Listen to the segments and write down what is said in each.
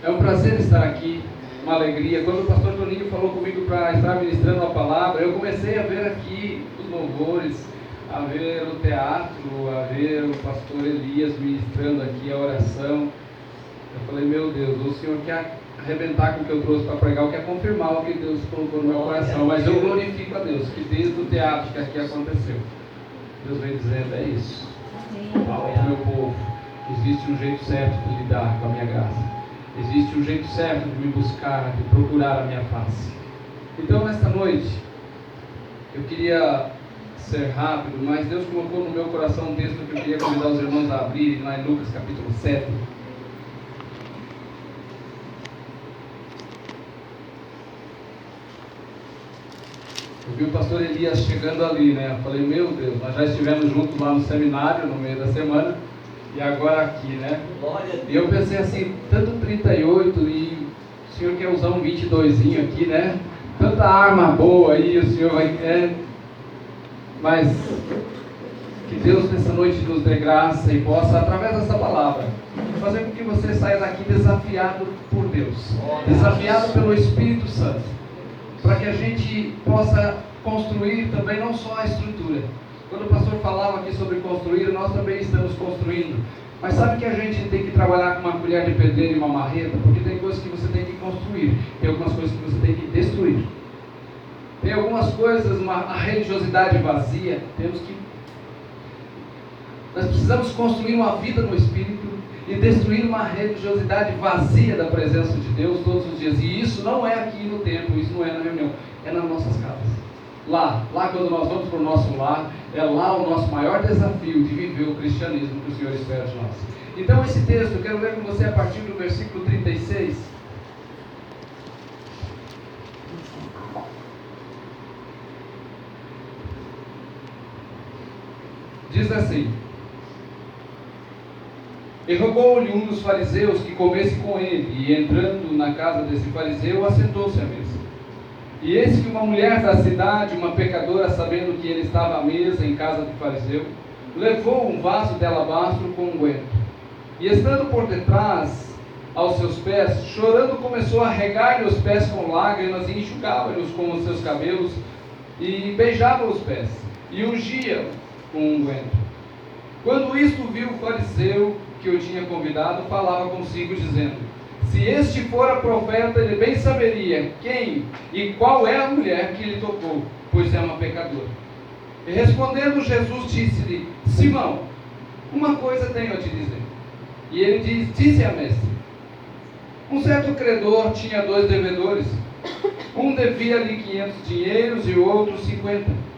É um prazer estar aqui, uma alegria. Quando o pastor Toninho falou comigo para estar ministrando a palavra, eu comecei a ver aqui os louvores, a ver o teatro, a ver o pastor Elias ministrando aqui a oração. Eu falei, meu Deus, o Senhor quer arrebentar com o que eu trouxe para pregar, ou quer confirmar o que Deus colocou no meu coração. Mas eu glorifico a Deus, que desde o teatro que aqui aconteceu, Deus vem dizendo, é isso. Ao meu povo, existe um jeito certo de lidar com a minha graça. Existe um jeito certo de me buscar, de procurar a minha face. Então, nesta noite, eu queria ser rápido, mas Deus colocou no meu coração um texto que eu queria convidar os irmãos a abrirem, lá em Lucas capítulo 7. Eu vi o pastor Elias chegando ali, né? Eu falei, meu Deus, nós já estivemos juntos lá no seminário, no meio da semana, e agora aqui, né? E eu pensei assim, tanto 38 e o Senhor quer usar um 22zinho aqui, né? Tanta arma boa aí, o Senhor vai querer. Mas que Deus nessa noite nos dê graça e possa, através dessa palavra, fazer com que você saia daqui desafiado por Deus, desafiado pelo Espírito Santo, para que a gente possa construir também não só a estrutura. Quando o pastor falava aqui sobre construir, nós também estamos construindo. Mas sabe que a gente tem que trabalhar com uma colher de pedreiro e uma marreta? Porque tem coisas que você tem que construir, tem algumas coisas que você tem que destruir. Tem algumas coisas, a religiosidade vazia, nós precisamos construir uma vida no Espírito e destruir uma religiosidade vazia da presença de Deus todos os dias. E isso não é aqui no templo, isso não é na reunião, é nas nossas casas. Lá quando nós vamos para o nosso lar, é lá o nosso maior desafio de viver o cristianismo que o Senhor espera de nós. Então esse texto, eu quero ler com você a partir do versículo 36. Diz assim: E rogou-lhe um dos fariseus que comesse com ele, e entrando na casa desse fariseu, assentou-se à mesa. E eis que uma mulher da cidade, uma pecadora, sabendo que ele estava à mesa em casa do fariseu, levou um vaso de alabastro com unguento. E estando por detrás aos seus pés, chorando, começou a regar-lhe os pés com lágrimas, e enxugava-lhes com os seus cabelos, e beijava os pés, e ungia com unguento. Quando isto viu o fariseu que o tinha convidado, falava consigo, dizendo: se este fora profeta, ele bem saberia quem e qual é a mulher que lhe tocou, pois é uma pecadora. E respondendo Jesus, disse-lhe: Simão, uma coisa tenho a te dizer. E ele disse a mestre: um certo credor tinha 2 devedores. Um devia-lhe 500 dinheiros e o outro 50.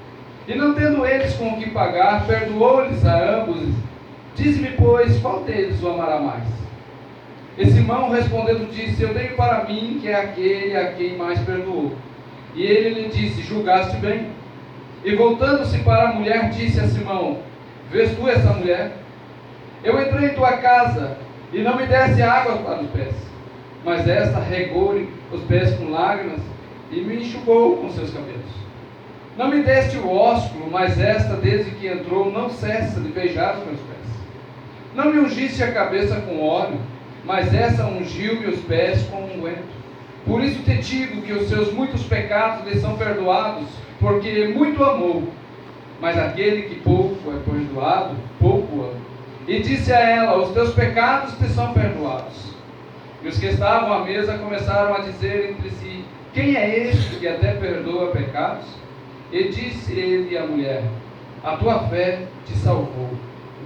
E não tendo eles com o que pagar, perdoou-lhes a ambos. Dize-me, pois, qual deles o amará mais? E Simão respondendo disse: eu tenho para mim que é aquele a quem mais perdoou. E ele lhe disse: julgaste bem. E voltando-se para a mulher, disse a Simão: vês tu essa mulher? Eu entrei em tua casa e não me deste água para os pés, mas esta regou-lhe os pés com lágrimas e me enxugou com seus cabelos. Não me deste o ósculo, mas esta, desde que entrou, não cessa de beijar os meus pés. Não me ungiste a cabeça com óleo, mas essa ungiu-me os pés com unguento. Por isso te digo que os seus muitos pecados lhe são perdoados, porque muito amou. Mas aquele que pouco é perdoado, pouco ama. E disse a ela: os teus pecados te são perdoados. E os que estavam à mesa começaram a dizer entre si: quem é este que até perdoa pecados? E disse ele à mulher: a tua fé te salvou,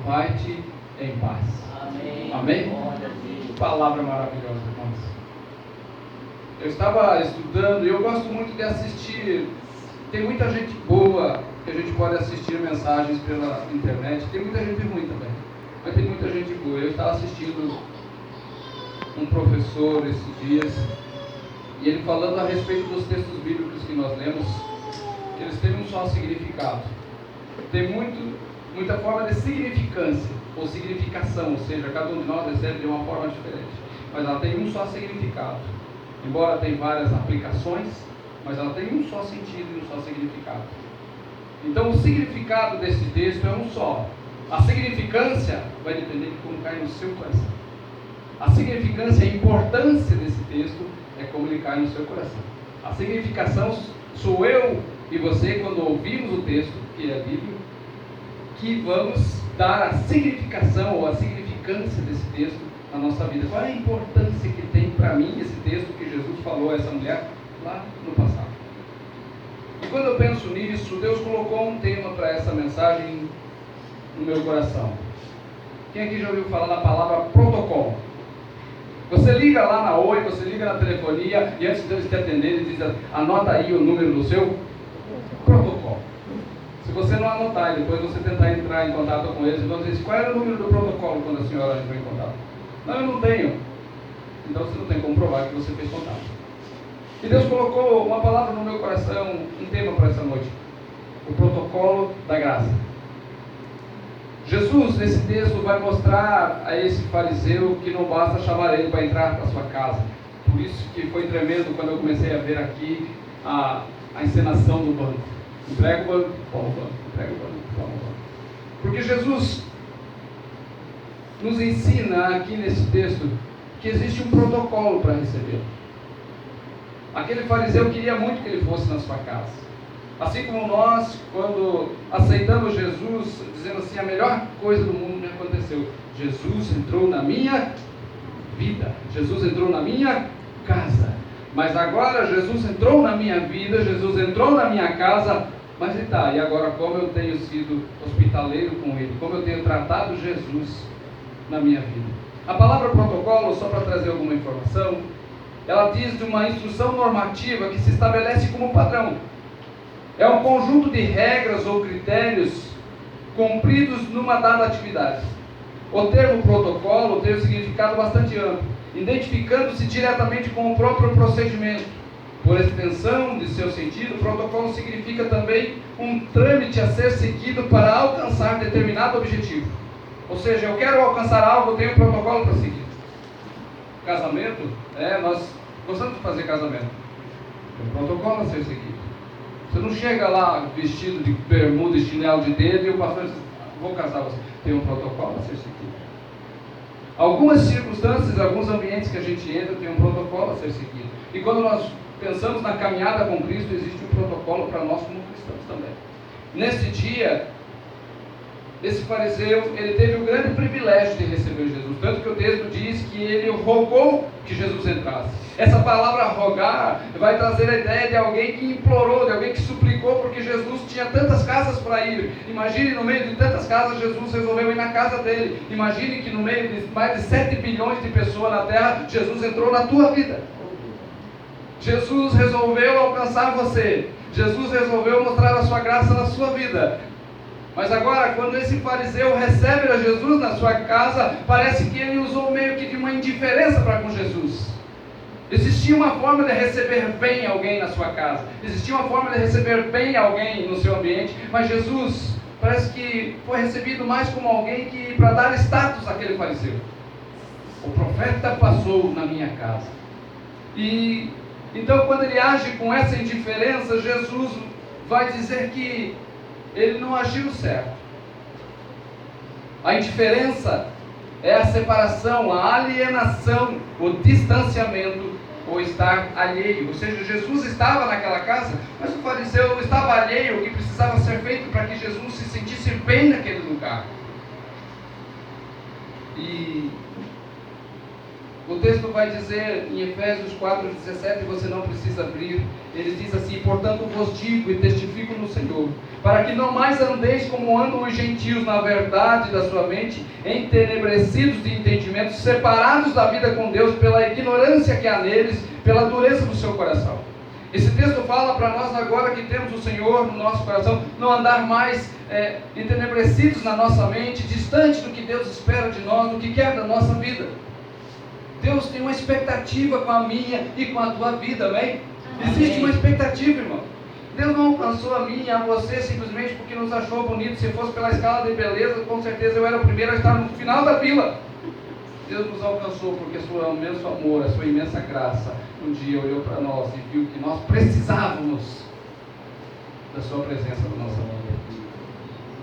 vai-te em paz. Amém. Amém? Palavra maravilhosa, irmãos. Eu estava estudando e eu gosto muito de assistir. Tem muita gente boa que a gente pode assistir mensagens pela internet. Tem muita gente ruim também, mas tem muita gente boa. Eu estava assistindo um professor esses dias e ele falando a respeito dos textos bíblicos que nós lemos, que eles têm um só significado. Tem muita forma de significância ou significação, ou seja, cada um de nós recebe de uma forma diferente, mas ela tem um só significado. Embora tenha várias aplicações, mas ela tem um só sentido e um só significado. Então o significado desse texto é um só. A significância vai depender de como cai no seu coração. A significância e a importância desse texto é como ele cai no seu coração. A significação sou eu e você, quando ouvimos o texto, que é a Bíblia, que vamos dar a significação ou a significância desse texto na nossa vida. Qual é a importância que tem para mim esse texto que Jesus falou a essa mulher lá no passado? E quando eu penso nisso, Deus colocou um tema para essa mensagem no meu coração. Quem aqui já ouviu falar na palavra protocolo? Você liga lá na Oi, você liga na telefonia e antes deles te atenderem, diz: anota aí o número do seu protocolo. Se você não anotar e depois você tentar entrar em contato com eles, vão dizer: qual era o número do protocolo quando a senhora entrou em contato? Não, eu não tenho. Então você não tem como provar que você fez contato. E Deus colocou uma palavra no meu coração, um tema para essa noite: o protocolo da graça. Jesus, nesse texto, vai mostrar a esse fariseu que não basta chamar ele para entrar para sua casa. Por isso que foi tremendo quando eu comecei a ver aqui a encenação do banco. Entrega o banco, toma o banco. Entrega o banco, toma o banco. Porque Jesus nos ensina aqui nesse texto que existe um protocolo para recebê-lo. Aquele fariseu queria muito que ele fosse na sua casa. Assim como nós, quando aceitamos Jesus, dizendo assim: a melhor coisa do mundo me aconteceu. Jesus entrou na minha vida. Jesus entrou na minha casa. Mas agora Jesus entrou na minha vida, Jesus entrou na minha casa. Mas e agora como eu tenho sido hospitaleiro com Ele? Como eu tenho tratado Jesus na minha vida? A palavra protocolo, só para trazer alguma informação, ela diz de uma instrução normativa que se estabelece como padrão. É um conjunto de regras ou critérios cumpridos numa dada atividade. O termo protocolo tem um significado bastante amplo, identificando-se diretamente com o próprio procedimento. Por extensão de seu sentido, protocolo significa também um trâmite a ser seguido para alcançar determinado objetivo. Ou seja, eu quero alcançar algo, eu tenho um protocolo para seguir. Casamento, nós gostamos de fazer casamento. Tem um protocolo a ser seguido. Você não chega lá vestido de bermuda e chinelo de dedo e o pastor diz: vou casar você. Tem um protocolo a ser seguido. Algumas circunstâncias, alguns ambientes que a gente entra, tem um protocolo a ser seguido. E quando nós pensamos na caminhada com Cristo, existe um protocolo para nós como cristãos também. Neste dia, esse fariseu, ele teve o grande privilégio de receber Jesus, tanto que o texto diz que ele rogou que Jesus entrasse. Essa palavra rogar vai trazer a ideia de alguém que implorou, de alguém que suplicou, porque Jesus tinha tantas casas para ir. Imagine, no meio de tantas casas, Jesus resolveu ir na casa dele. Imagine que no meio de mais de 7 bilhões de pessoas na terra, Jesus entrou na tua vida. Jesus resolveu alcançar você. Jesus resolveu mostrar a sua graça na sua vida. Mas agora, quando esse fariseu recebe a Jesus na sua casa, parece que ele usou meio que de uma indiferença para com Jesus. Existia uma forma de receber bem alguém na sua casa. Existia uma forma de receber bem alguém no seu ambiente. Mas Jesus parece que foi recebido mais como alguém que, para dar status àquele fariseu. O profeta passou na minha casa. E então, quando ele age com essa indiferença, Jesus vai dizer que ele não agiu certo. A indiferença é a separação, a alienação, o distanciamento, ou estar alheio. Ou seja, Jesus estava naquela casa, mas o fariseu estava alheio, o que precisava ser feito para que Jesus se sentisse bem naquele lugar. E o texto vai dizer em Efésios 4,17, você não precisa abrir, ele diz assim: portanto vos digo e testifico no Senhor, para que não mais andeis como andam os gentios na verdade da sua mente, entenebrecidos de entendimento, separados da vida com Deus pela ignorância que há neles, pela dureza do seu coração. Esse texto fala para nós agora que temos o Senhor no nosso coração, não andar mais entenebrecidos na nossa mente, distante do que Deus espera de nós, do que quer da nossa vida. Deus tem uma expectativa com a minha e com a tua vida, amém? Existe uma expectativa, irmão. Deus não alcançou a mim e a você simplesmente porque nos achou bonito. Se fosse pela escala de beleza, com certeza eu era o primeiro a estar no final da fila. Deus nos alcançou porque seu imenso amor, a sua imensa graça, um dia olhou para nós e viu que nós precisávamos da sua presença na nossa vida.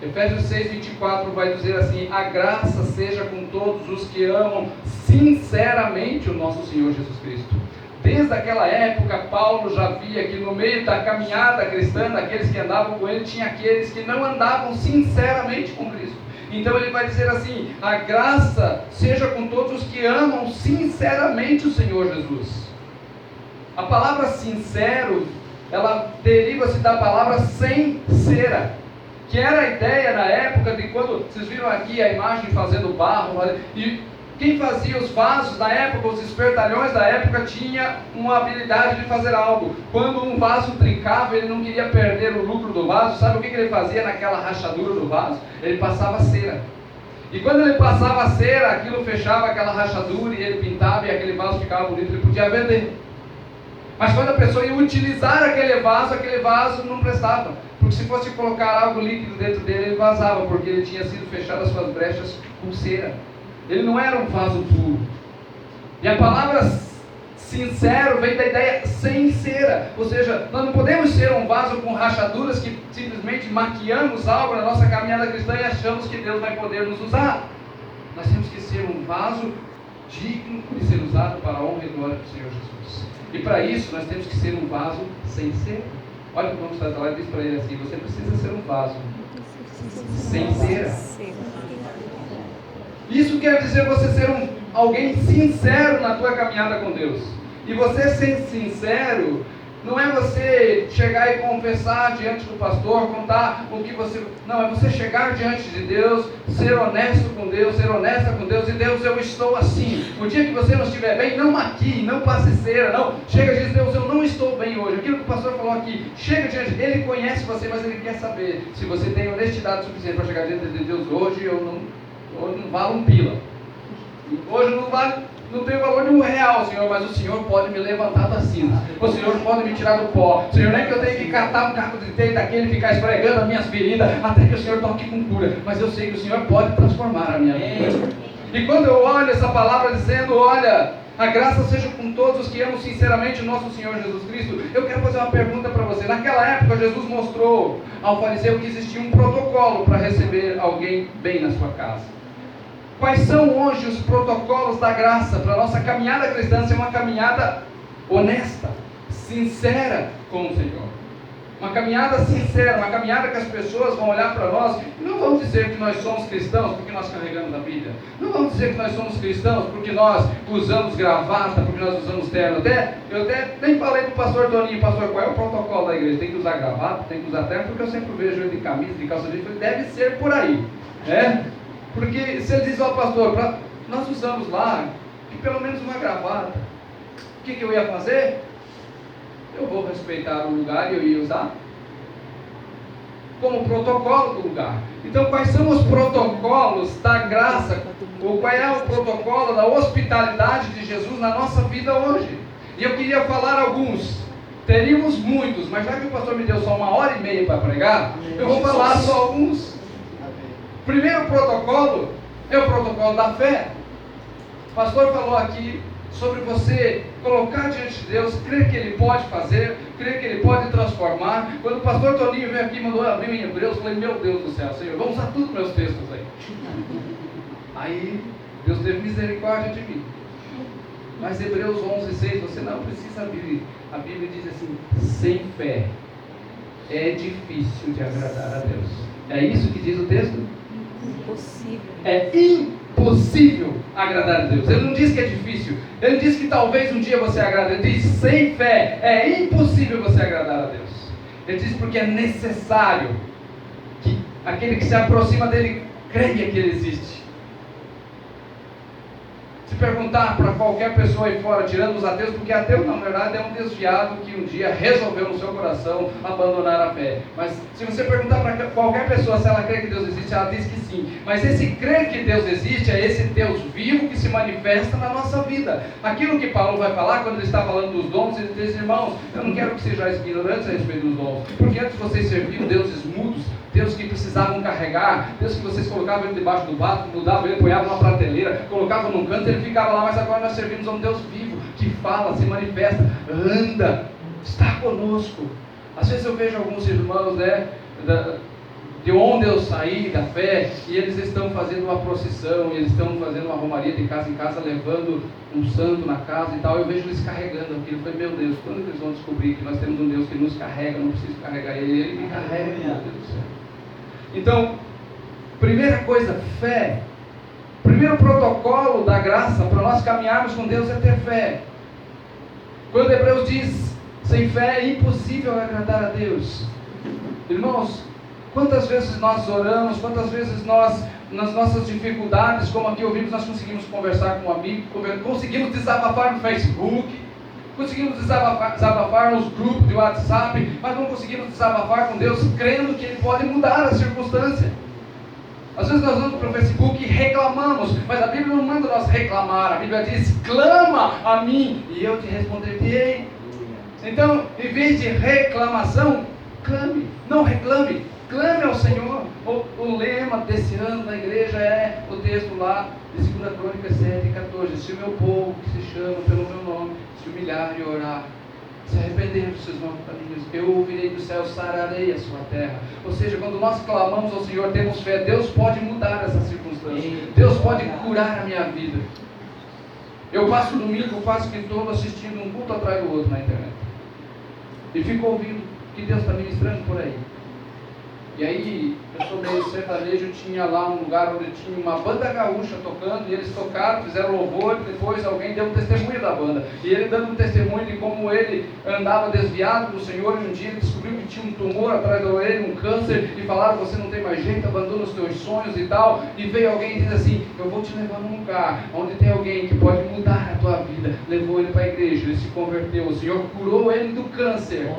Efésios 6:24 vai dizer assim: a graça seja com todos os que amam sinceramente o nosso Senhor Jesus Cristo. Desde aquela época, Paulo já via que no meio da caminhada cristã, daqueles que andavam com ele, tinha aqueles que não andavam sinceramente com Cristo. Então ele vai dizer assim: a graça seja com todos os que amam sinceramente o Senhor Jesus. A palavra sincero, ela deriva-se da palavra sincera, que era a ideia na época de quando, vocês viram aqui a imagem fazendo barro, e quem fazia os vasos na época, os espertalhões da época, tinha uma habilidade de fazer algo. Quando um vaso trincava, ele não queria perder o lucro do vaso. Sabe o que ele fazia naquela rachadura do vaso? Ele passava cera. E quando ele passava cera, aquilo fechava aquela rachadura e ele pintava e aquele vaso ficava bonito, ele podia vender. Mas quando a pessoa ia utilizar aquele vaso não prestava. Porque se fosse colocar algo líquido dentro dele, ele vazava, porque ele tinha sido fechado as suas brechas com cera. Ele não era um vaso puro. E a palavra sincero vem da ideia sincera. Ou seja, nós não podemos ser um vaso com rachaduras que simplesmente maquiamos algo na nossa caminhada cristã e achamos que Deus vai poder nos usar. Nós temos que ser um vaso digno de ser usado para a honra e glória do Senhor Jesus. E para isso nós temos que ser um vaso sincero. Olha o que está lá e diz para ele assim: você precisa ser um vaso sincero. Isso quer dizer você ser alguém sincero na tua caminhada com Deus. E você ser sincero não é você chegar e confessar diante do pastor, contar o que você... Não, é você chegar diante de Deus, ser honesto com Deus, ser honesta com Deus, e Deus, eu estou assim. O dia que você não estiver bem, não maquie, não passe cera, não. Chega e diz: Deus, eu não estou bem hoje. Aquilo que o pastor falou aqui, chega diante dele, ele conhece você, mas ele quer saber se você tem honestidade suficiente para chegar diante de Deus. Hoje não vale um pila. Hoje não tem valor de R$1, Senhor, mas o Senhor pode me levantar da cinza. O Senhor pode me tirar do pó. Senhor, nem que eu tenha que catar um caco de telha daquele e ficar esfregando as minhas feridas até que o Senhor toque com cura. Mas eu sei que o Senhor pode transformar a minha vida. E quando eu olho essa palavra dizendo: olha, a graça seja com todos os que amam sinceramente o nosso Senhor Jesus Cristo, eu quero fazer uma pergunta para você. Naquela época, Jesus mostrou ao fariseu que existia um protocolo para receber alguém bem na sua casa. Quais são hoje os protocolos da graça para a nossa caminhada cristã ser uma caminhada honesta, sincera com o Senhor? Uma caminhada sincera, uma caminhada que as pessoas vão olhar para nós e não vão dizer que nós somos cristãos porque nós carregamos a Bíblia. Não vão dizer que nós somos cristãos porque nós usamos gravata, porque nós usamos terno. Eu até nem falei para o pastor Toninho: pastor, qual é o protocolo da igreja? Tem que usar gravata, tem que usar terno, porque eu sempre vejo ele de camisa, de calça jeans. Deve ser por aí, né? Porque se ele diz: ó pastor, nós usamos lá que pelo menos uma gravata, o que eu ia fazer? Eu vou respeitar o lugar e eu ia usar como protocolo do lugar. Então, quais são os protocolos da graça? Ou qual é o protocolo da hospitalidade de Jesus na nossa vida hoje? E eu queria falar alguns. Teríamos muitos, mas já que o pastor me deu só 1h30 para pregar, eu vou falar só alguns. O primeiro protocolo é o protocolo da fé. O pastor falou aqui sobre você colocar diante de Deus, crer que Ele pode fazer, crer que Ele pode transformar. Quando o pastor Toninho veio aqui e mandou abrir em Hebreus, eu falei: meu Deus do céu, Senhor, vamos usar tudo meus textos aí. Aí Deus teve misericórdia de mim. Mas Hebreus 11:6, você não precisa abrir. A Bíblia diz assim: sem fé é difícil de agradar a Deus. É isso que diz o texto? Impossível. É impossível agradar a Deus. Ele não diz que é difícil. Ele diz que talvez um dia você agrade. Ele diz: sem fé é impossível você agradar a Deus. Ele diz porque é necessário que aquele que se aproxima dele creia que Ele existe. Se perguntar para qualquer pessoa aí fora, tirando os ateus, porque ateu na verdade é um desviado que um dia resolveu no seu coração abandonar a fé. Mas se você perguntar para qualquer pessoa se ela crê que Deus existe, ela diz que sim. Mas esse crer que Deus existe é esse Deus vivo que se manifesta na nossa vida. Aquilo que Paulo vai falar quando ele está falando dos dons, ele diz: irmãos, eu não quero que sejais ignorantes a respeito dos dons, porque antes vocês serviam deuses mudos, Deus que precisavam carregar, Deus que vocês colocavam ele debaixo do vaso, mudavam ele, apoiavam numa prateleira, colocavam num canto, ele ficava lá. Mas agora nós servimos a um Deus vivo, que fala, se manifesta, anda, está conosco. Às vezes eu vejo alguns irmãos, de onde eu saí da fé, e eles estão fazendo uma procissão, e eles estão fazendo uma romaria de casa em casa, levando um santo na casa e tal. Eu vejo eles carregando aquilo. Eu falei, meu Deus, quando eles vão descobrir que nós temos um Deus que nos carrega, não preciso carregar ele, ele me carrega, meu Deus do céu. Então, primeira coisa, fé. Primeiro protocolo da graça para nós caminharmos com Deus é ter fé. Quando Hebreus diz, sem fé é impossível agradar a Deus. Irmãos, quantas vezes nós oramos, quantas vezes nós, nas nossas dificuldades, como aqui ouvimos, nós conseguimos conversar com um amigo, conseguimos desabafar no Facebook, conseguimos desabafar nos grupos de WhatsApp, mas não conseguimos desabafar com Deus, crendo que Ele pode mudar a circunstância. Às vezes nós vamos para o Facebook e reclamamos, mas a Bíblia não manda nós reclamar, a Bíblia diz, clama a mim, e eu te responderei. Então, em vez de reclamação, clame, não reclame, clame ao Senhor. O lema desse ano da igreja é o texto lá de 2 Crônicas 7:14, se o meu povo, que se chama pelo meu nome, se humilhar e orar, se arrepender dos seus maus caminhos, eu ouvirei do céu, sararei a sua terra. Ou seja, quando nós clamamos ao Senhor, temos fé, Deus pode mudar essa circunstância, Deus pode curar a minha vida. Eu passo o domingo quase que todo assistindo um culto atrás do outro na internet, e fico ouvindo que Deus está ministrando por aí. E aí, eu sou meio sertanejo, tinha lá um lugar onde tinha uma banda gaúcha tocando, e eles tocaram, fizeram louvor, e depois alguém deu um testemunho da banda, e ele dando um testemunho de como ele andava desviado do Senhor, e um dia ele descobriu que tinha um tumor atrás da orelha, um câncer, e falaram, você não tem mais jeito, abandona os teus sonhos e tal, e veio alguém e diz assim, eu vou te levar num lugar, onde tem alguém que pode mudar a tua vida. Levou ele para a igreja, ele se converteu, o Senhor curou ele do câncer,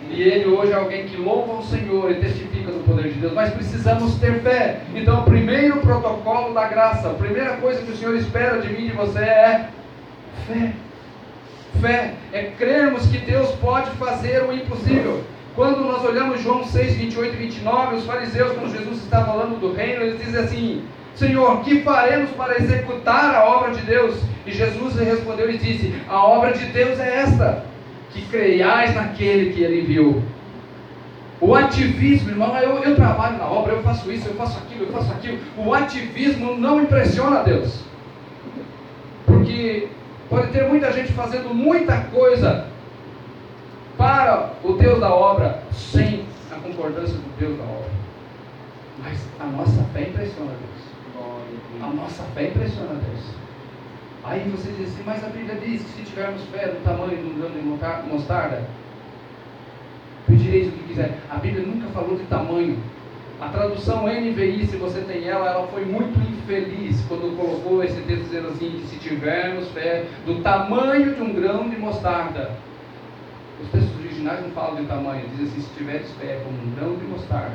e ele hoje é alguém que louva o Senhor e testifica do poder de Deus. Mas precisamos ter fé. Então, o primeiro protocolo da graça, a primeira coisa que o Senhor espera de mim e de você é fé. Fé é crermos que Deus pode fazer o impossível. Quando nós olhamos João 6:28 e 29, os fariseus, quando Jesus está falando do reino, eles dizem assim, Senhor, que faremos para executar a obra de Deus? E Jesus respondeu e disse, a obra de Deus é esta, que creiais naquele que Ele enviou. O ativismo, irmão, eu trabalho na obra, eu faço isso, eu faço aquilo. O ativismo não impressiona Deus. Porque pode ter muita gente fazendo muita coisa para o Deus da obra, sem a concordância do Deus da obra. Mas a nossa fé impressiona Deus. A nossa fé impressiona Deus. Aí você diz assim, mas a Bíblia diz que se tivermos fé do tamanho de um grão de mostarda, pedireis o que quiser. A Bíblia nunca falou de tamanho. A tradução NVI, se você tem ela foi muito infeliz quando colocou esse texto dizendo assim, que se tivermos fé do tamanho de um grão de mostarda. Os textos originais não falam de tamanho, diz assim, se tiveres fé como um grão de mostarda.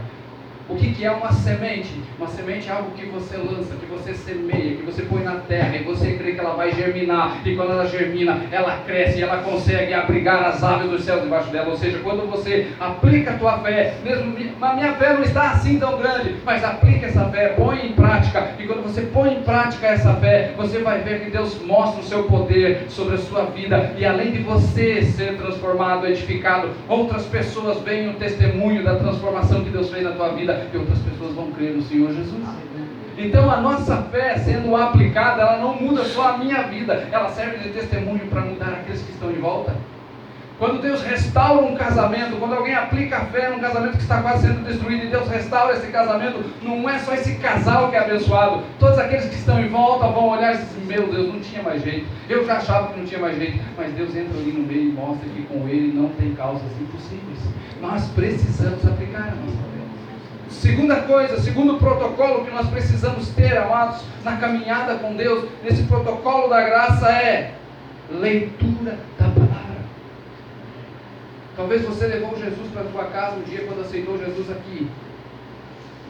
O que é uma semente? Uma semente é algo que você lança, que você semeia, que você põe na terra, e você crê que ela vai germinar, e quando ela germina, ela cresce, e ela consegue abrigar as aves dos céus debaixo dela. Ou seja, quando você aplica a tua fé, mesmo a minha fé não está assim tão grande, mas aplica essa fé, põe em prática, e quando você põe em prática essa fé, você vai ver que Deus mostra o seu poder sobre a sua vida, e além de você ser transformado, edificado, outras pessoas veem o testemunho da transformação que Deus fez na tua vida, e outras pessoas vão crer no Senhor Jesus. Então a nossa fé sendo aplicada, ela não muda só a minha vida, ela serve de testemunho para mudar aqueles que estão em volta. Quando Deus restaura um casamento, quando alguém aplica a fé num casamento que está quase sendo destruído, e Deus restaura esse casamento, não é só esse casal que é abençoado, todos aqueles que estão em volta vão olhar e dizer, meu Deus, não tinha mais jeito, eu já achava que não tinha mais jeito, mas Deus entra ali no meio e mostra que com Ele não tem causas impossíveis. Nós precisamos aplicar a nossa fé. Segunda coisa, segundo protocolo que nós precisamos ter, amados, na caminhada com Deus, nesse protocolo da graça é leitura da palavra. Talvez você levou Jesus para a sua casa um dia quando aceitou Jesus aqui,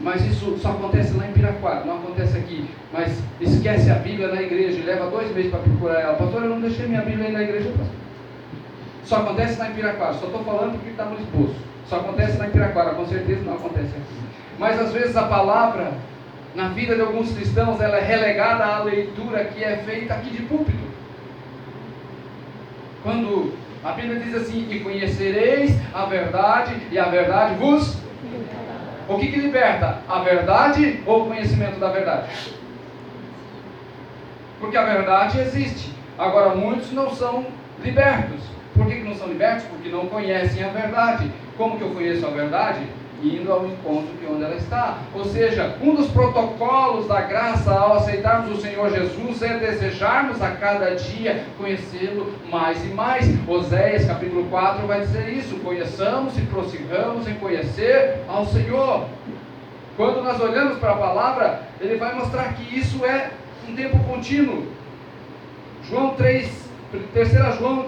mas isso só acontece lá em Piraquara, não acontece aqui. Mas esquece a Bíblia na igreja e leva 2 meses para procurar ela. Pastor, eu não deixei minha Bíblia aí na igreja, pastor. Só acontece lá em Piraquara, só estou falando porque está no esposo. Só acontece lá em Piraquara, com certeza não acontece aqui. Mas às vezes a palavra, na vida de alguns cristãos, ela é relegada à leitura que é feita aqui de púlpito. Quando a Bíblia diz assim, e conhecereis a verdade, e a verdade vos... O que liberta? A verdade ou o conhecimento da verdade? Porque a verdade existe. Agora, muitos não são libertos. Por que não são libertos? Porque não conhecem a verdade. Como que eu conheço a verdade? Indo ao encontro de onde ela está. Ou seja, um dos protocolos da graça ao aceitarmos o Senhor Jesus é desejarmos a cada dia conhecê-lo mais e mais. Oséias capítulo 4 vai dizer isso: conheçamos e prossigamos em conhecer ao Senhor. Quando nós olhamos para a palavra, ele vai mostrar que isso é um tempo contínuo. João 3, 3 João,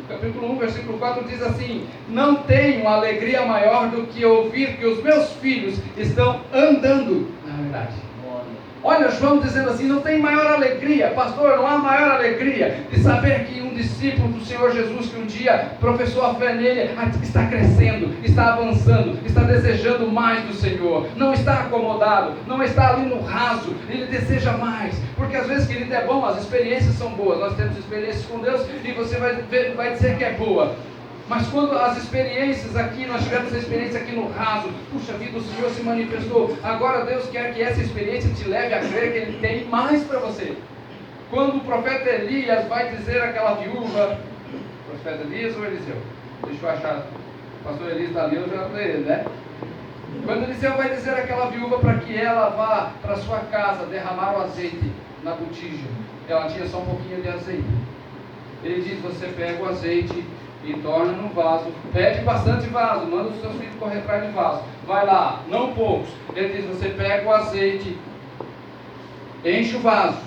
capítulo 1, versículo 4 diz assim: não tenho alegria maior do que ouvir que os meus filhos estão andando na verdade. Olha João dizendo assim: não tem maior alegria, pastor, não há maior alegria de saber que um discípulo do Senhor Jesus, que um dia professou a fé nele, está crescendo, está avançando, está desejando mais do Senhor, não está acomodado, não está ali no raso, ele deseja mais, porque às vezes, querido, é bom, as experiências são boas, nós temos experiências com Deus e você vai dizer que é boa. Mas quando as experiências aqui, nós tivemos a experiência aqui no raso, puxa vida, o Senhor se manifestou, agora Deus quer que essa experiência te leve a crer que Ele tem mais para você. Quando o profeta Elias vai dizer àquela viúva, profeta Elias ou Eliseu? Deixa eu achar, o pastor Elias está ali, eu já falei ele, né? Quando Eliseu vai dizer àquela viúva para que ela vá para sua casa derramar o azeite na botija, ela tinha só um pouquinho de azeite. Ele diz: você pega o azeite e torna no vaso, pede bastante vaso, manda os seus filhos correr atrás de vaso, vai lá, não poucos. Ele diz: você pega o azeite, enche o vaso,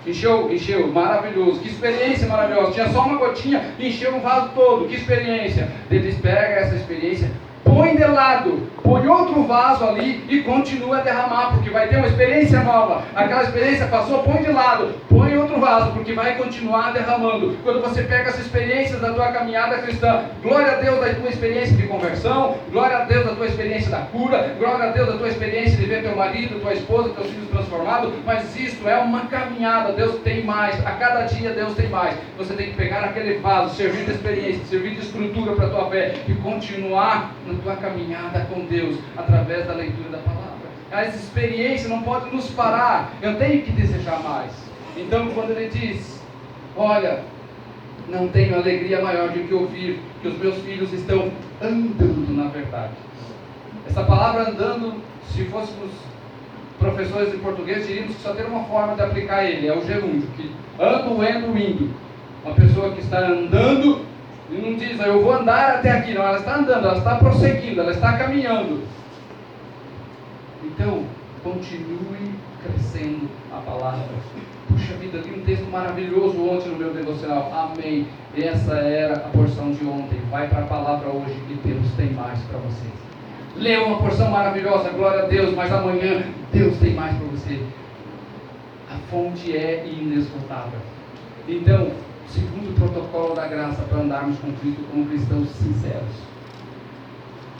encheu, maravilhoso, que experiência maravilhosa, tinha só uma gotinha, encheu o vaso todo, que experiência. Ele diz: pega essa experiência, põe de lado, põe outro vaso ali e continua a derramar, porque vai ter uma experiência nova. Aquela experiência passou, põe de lado, põe outro vaso, porque vai continuar derramando. Quando você pega as experiências da tua caminhada cristã, glória a Deus da tua experiência de conversão, glória a Deus da tua experiência da cura, glória a Deus da tua experiência de ver teu marido, tua esposa, teus filhos transformados, mas isto é uma caminhada. Deus tem mais, a cada dia Deus tem mais. Você tem que pegar aquele vaso, servir de experiência, servir de estrutura para a tua fé e continuar na tua caminhada com Deus, através da leitura da palavra. As experiências não podem nos parar, eu tenho que desejar mais. Então quando ele diz: olha, não tenho alegria maior do que ouvir que os meus filhos estão andando na verdade. Essa palavra andando, se fôssemos professores de português, diríamos que só tem uma forma de aplicar ele, é o gerúndio, que ando, indo. Uma pessoa que está andando, e não diz: eu vou andar até aqui, não, ela está andando, ela está prosseguindo, ela está caminhando. Então, continue crescendo a palavra. Puxa vida, li um texto maravilhoso ontem no meu devocional, amém, essa era a porção de ontem, vai para a palavra hoje, que Deus tem mais para vocês. Leu uma porção maravilhosa, glória a Deus, mas amanhã Deus tem mais para você. A fonte é inesgotável. Então, segundo o protocolo da graça para andarmos com Cristo como cristãos sinceros,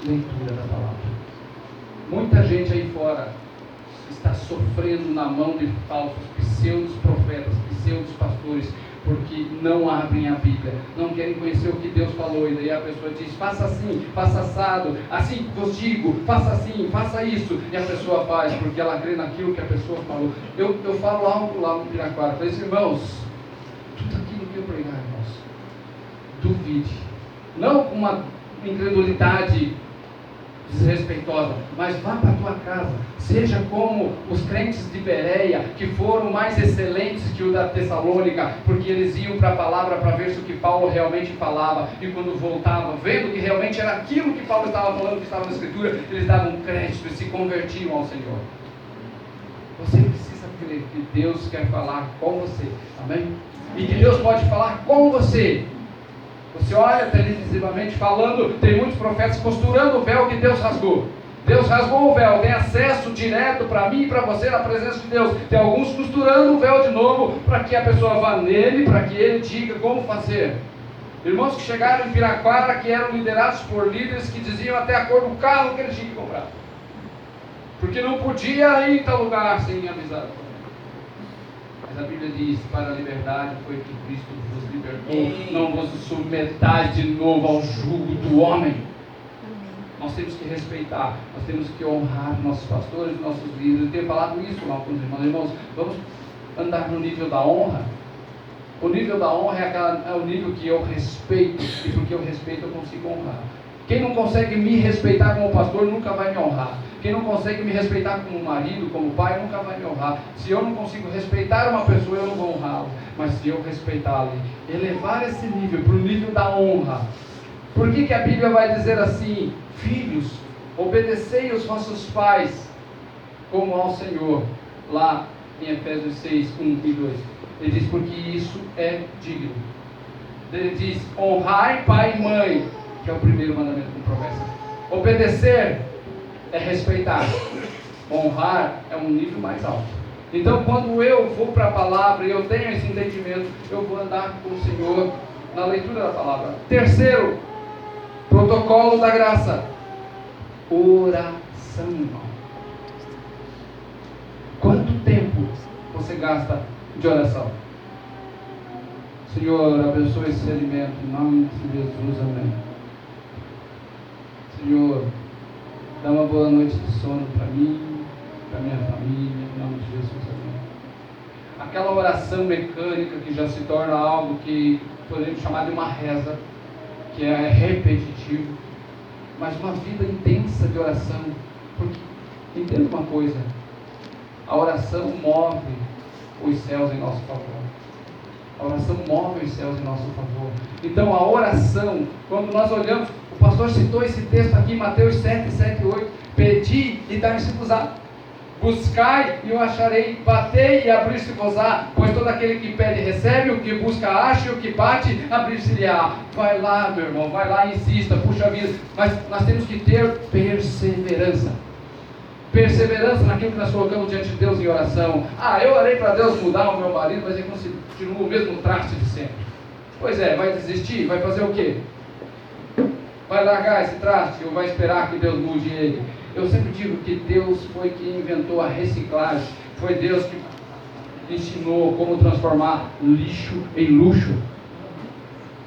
leitura da palavra. Muita gente aí fora está sofrendo na mão de falsos pseudos profetas, pseudos pastores, porque não abrem a Bíblia, não querem conhecer o que Deus falou, e daí a pessoa diz: faça assim, faça assado, assim vos digo, faça assim, faça isso, e a pessoa faz, porque ela crê naquilo que a pessoa falou. Eu falo algo lá no Piraquara, falei assim: irmãos, tudo aquilo que eu pregar, irmãos, duvide, não com uma incredulidade desrespeitosa, mas vá para a tua casa, seja como os crentes de Bereia, que foram mais excelentes que o da Tessalônica, porque eles iam para a palavra para ver se o que Paulo realmente falava, e quando voltavam, vendo que realmente era aquilo que Paulo estava falando, que estava na Escritura, eles davam crédito e se convertiam ao Senhor. Você precisa crer que Deus quer falar com você, amém? E que Deus pode falar com você. Você olha televisivamente falando, tem muitos profetas costurando o véu que Deus rasgou. Deus rasgou o véu, tem acesso direto para mim e para você na presença de Deus. Tem alguns costurando o véu de novo para que a pessoa vá nele, para que ele diga como fazer. Irmãos que chegaram em Piraquara, que eram liderados por líderes que diziam até a cor do carro que eles tinham que comprar, porque não podia ir em tal lugar sem avisar. Mas a Bíblia diz: para a liberdade foi que Cristo vos libertou, não vos submetais de novo ao jugo do homem. Nós temos que respeitar, nós temos que honrar nossos pastores, nossos líderes. Eu tenho falado isso com alguns irmãos. Irmãos, vamos andar no nível da honra. O nível da honra é o nível que eu respeito, e porque eu respeito eu consigo honrar. Quem não consegue me respeitar como pastor nunca vai me honrar. Quem não consegue me respeitar como marido, como pai, nunca vai me honrar. Se eu não consigo respeitar uma pessoa, eu não vou honrá-lo. Mas se eu respeitá-lo, elevar esse nível para o nível da honra. Por que a Bíblia vai dizer assim: filhos, obedecei aos vossos pais como ao Senhor, lá em Efésios 6, 1 e 2. Ele diz: porque isso é digno. Ele diz: honrai pai e mãe, que é o primeiro mandamento com promessa. Obedecer é respeitar. Honrar é um nível mais alto. Então, quando eu vou para a palavra e eu tenho esse entendimento, eu vou andar com o Senhor na leitura da palavra. Terceiro, protocolo da graça. Oração, irmão. Quanto tempo você gasta de oração? Senhor, abençoe esse alimento em nome de Jesus, amém. Senhor, dá uma boa noite de sono para mim, para minha família, em nome de Jesus, amém. Aquela oração mecânica que já se torna algo que podemos chamar de uma reza, que é repetitivo, mas uma vida intensa de oração. Porque, entenda uma coisa, a oração move os céus em nosso favor. A oração move os céus em nosso favor. Então a oração, quando nós olhamos, o pastor citou esse texto aqui, Mateus 7, 7 e 8, pedi e dar-se-vos-á, buscai e o acharei, batei e abrir-se-vos-á, pois todo aquele que pede recebe, o que busca acha, e o que bate, abrir-se-lhe-á. Vai lá, meu irmão, vai lá, insista, puxa a vida, mas nós temos que ter perseverança. Perseverança naquilo que nós colocamos diante de Deus em oração. Eu orei para Deus mudar o meu marido, mas ele continua o mesmo traste de sempre. Pois é, vai desistir? Vai fazer o quê? Vai largar esse traste ou vai esperar que Deus mude ele? Eu sempre digo que Deus foi quem inventou a reciclagem. Foi Deus que ensinou como transformar lixo em luxo.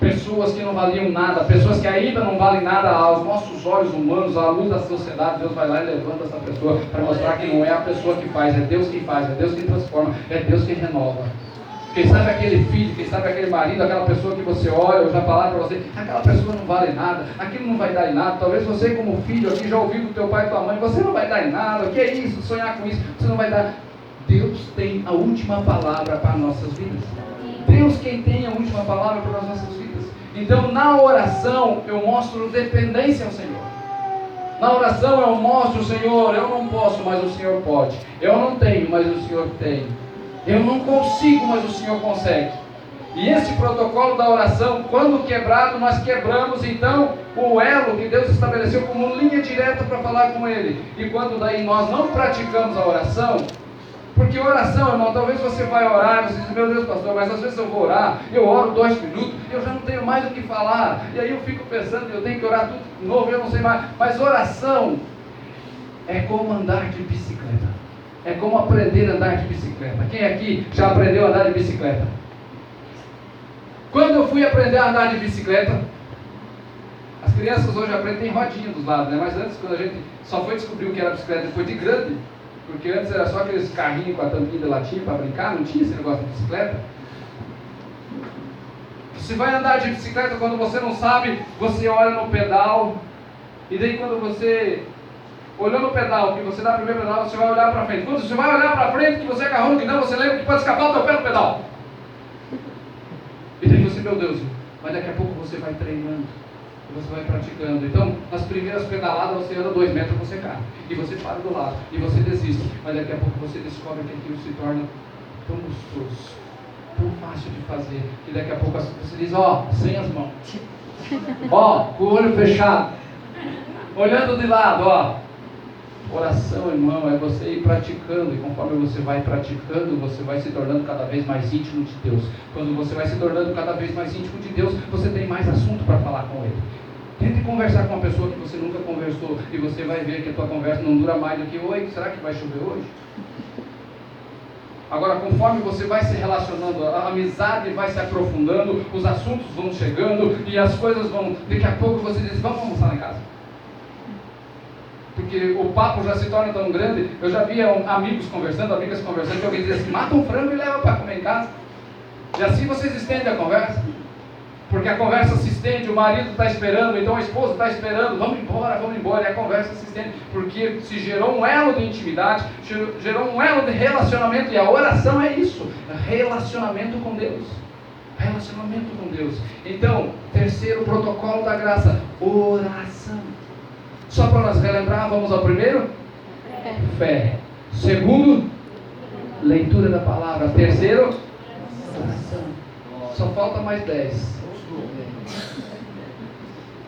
Pessoas que não valiam nada, pessoas que ainda não valem nada aos nossos olhos humanos, à luz da sociedade. Deus vai lá e levanta essa pessoa para mostrar que não é a pessoa que faz, é Deus quem faz, é Deus quem transforma, é Deus quem renova. Quem sabe aquele filho, quem sabe aquele marido, aquela pessoa que você olha, eu já falar para você, aquela pessoa não vale nada, aquilo não vai dar em nada. Talvez você como filho aqui já ouviu do teu pai e tua mãe, você não vai dar em nada, o que é isso, sonhar com isso, você não vai dar. Deus tem a última palavra para nossas vidas. Deus quem tem a última palavra para as nossas vidas. Então na oração eu mostro dependência ao Senhor. Na oração eu mostro: Senhor, eu não posso, mas o Senhor pode. Eu não tenho, mas o Senhor tem. Eu não consigo, mas o Senhor consegue. E esse protocolo da oração, quando quebrado, nós quebramos então o elo que Deus estabeleceu como linha direta para falar com Ele. E quando daí nós não praticamos a oração, porque oração, irmão, talvez você vai orar, você diz: meu Deus, pastor, mas às vezes eu vou orar, eu oro 2 minutos, eu já não tenho mais o que falar, e aí eu fico pensando, eu tenho que orar tudo de novo, eu não sei mais. Mas oração é como andar de bicicleta, é como aprender a andar de bicicleta. Quem aqui já aprendeu a andar de bicicleta? Quando eu fui aprender a andar de bicicleta, as crianças hoje aprendem rodinha dos lados, né? Mas antes, quando a gente só foi descobrir o que era bicicleta depois de grande, porque antes era só aqueles carrinhos com a tampinha de latinha para brincar, não tinha esse negócio de bicicleta. Você vai andar de bicicleta, quando você não sabe, você olha no pedal, e daí quando você olhou no pedal, que você dá o primeiro pedal, você vai olhar para frente. Quando você vai olhar para frente, que você agarrou no guidão, você lembra que pode escapar o teu pé no pedal. E daí você, meu Deus, mas daqui a pouco você vai treinando, você vai praticando. Então, nas primeiras pedaladas você anda 2 metros, você cai, e você para do lado, e você desiste, mas daqui a pouco você descobre que aquilo se torna tão gostoso, tão fácil de fazer, que daqui a pouco você diz: sem as mãos, com o olho fechado, olhando de lado, Oração, irmão, é você ir praticando, e conforme você vai praticando, você vai se tornando cada vez mais íntimo de Deus. Quando você vai se tornando cada vez mais íntimo de Deus, você tem mais assunto para falar com Ele. Tente conversar com uma pessoa que você nunca conversou, e você vai ver que a tua conversa não dura mais do que: oi, será que vai chover hoje? Agora, conforme você vai se relacionando, a amizade vai se aprofundando, os assuntos vão chegando, e as coisas vão, daqui a pouco você diz: vamos almoçar lá em casa. porque o papo já se torna tão grande. Eu já via amigos conversando, amigas conversando, que alguém dizia assim: mata um frango e leva para comer em casa. E assim vocês estendem a conversa, porque a conversa se estende, o marido está esperando, então a esposa está esperando, vamos embora, e a conversa se estende, porque se gerou um elo de intimidade, gerou um elo de relacionamento, e a oração é isso, relacionamento com Deus. Relacionamento com Deus. Então, terceiro protocolo da graça, oração. Só para nós relembrar, vamos ao primeiro? Fé. Segundo, leitura da palavra. Terceiro, oração. Só falta mais 10.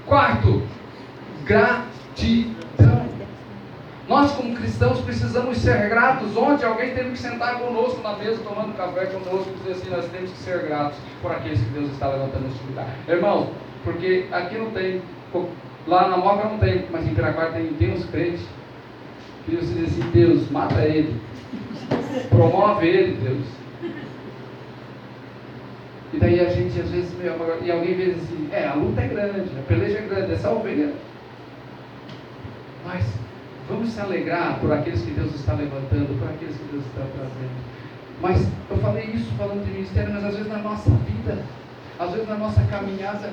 Quarto, gratidão. Nós como cristãos precisamos ser gratos. Ontem alguém teve que sentar conosco na mesa, tomando café conosco, e dizer assim: nós temos que ser gratos por aqueles que Deus está levantando neste lugar. Irmãos, porque aqui não tem, lá na Moca não tem, mas em Piraquara tem uns crentes que você diz assim: Deus, mata ele, promove ele, Deus. E daí a gente às vezes, e alguém vê assim: a luta é grande, a peleja é grande, essa ovelha. Mas vamos se alegrar por aqueles que Deus está levantando, por aqueles que Deus está trazendo. Mas eu falei isso falando de ministério, mas às vezes na nossa vida, às vezes na nossa caminhada,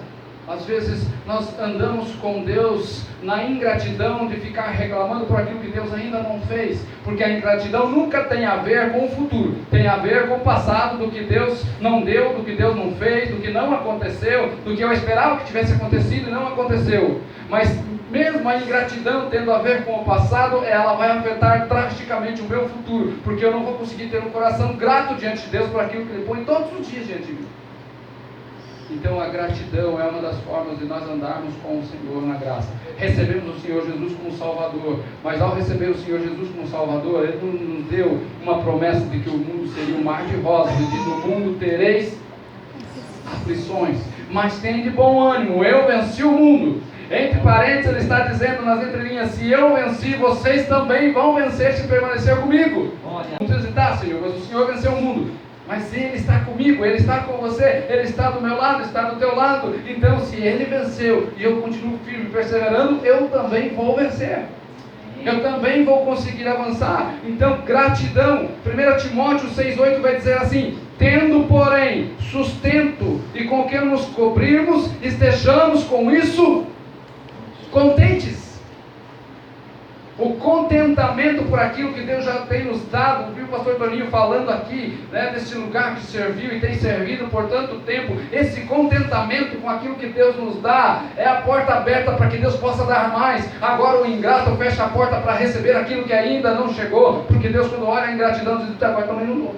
às vezes nós andamos com Deus na ingratidão de ficar reclamando por aquilo que Deus ainda não fez, porque a ingratidão nunca tem a ver com o futuro, tem a ver com o passado, do que Deus não deu, do que Deus não fez, do que não aconteceu, do que eu esperava que tivesse acontecido e não aconteceu. Mas mesmo a ingratidão tendo a ver com o passado, ela vai afetar drasticamente o meu futuro, porque eu não vou conseguir ter um coração grato diante de Deus por aquilo que Ele põe todos os dias diante de mim. Então a gratidão é uma das formas de nós andarmos com o Senhor na graça. Recebemos o Senhor Jesus como Salvador, mas ao receber o Senhor Jesus como Salvador, Ele não nos deu uma promessa de que o mundo seria um mar de rosas. Ele diz: no mundo tereis aflições, mas tem de bom ânimo, eu venci o mundo. Entre parênteses, ele está dizendo nas entrelinhas: se eu venci, vocês também vão vencer se permanecer comigo. Não precisa hesitar, Senhor, mas o Senhor venceu o mundo. Mas Ele está comigo, Ele está com você, Ele está do meu lado, está do teu lado. Então, se Ele venceu e eu continuo firme, perseverando, eu também vou vencer. Eu também vou conseguir avançar. Então, gratidão. 1 Timóteo 6,8 vai dizer assim: tendo, porém, sustento e com que nos cobrirmos, estejamos com isso contentes. O contentamento por aquilo que Deus já tem nos dado. Viu o pastor Toninho falando aqui, desse lugar que serviu e tem servido por tanto tempo. Esse contentamento com aquilo que Deus nos dá é a porta aberta para que Deus possa dar mais. Agora o ingrato fecha a porta para receber aquilo que ainda não chegou, porque Deus, quando olha a ingratidão, diz: agora também não dou.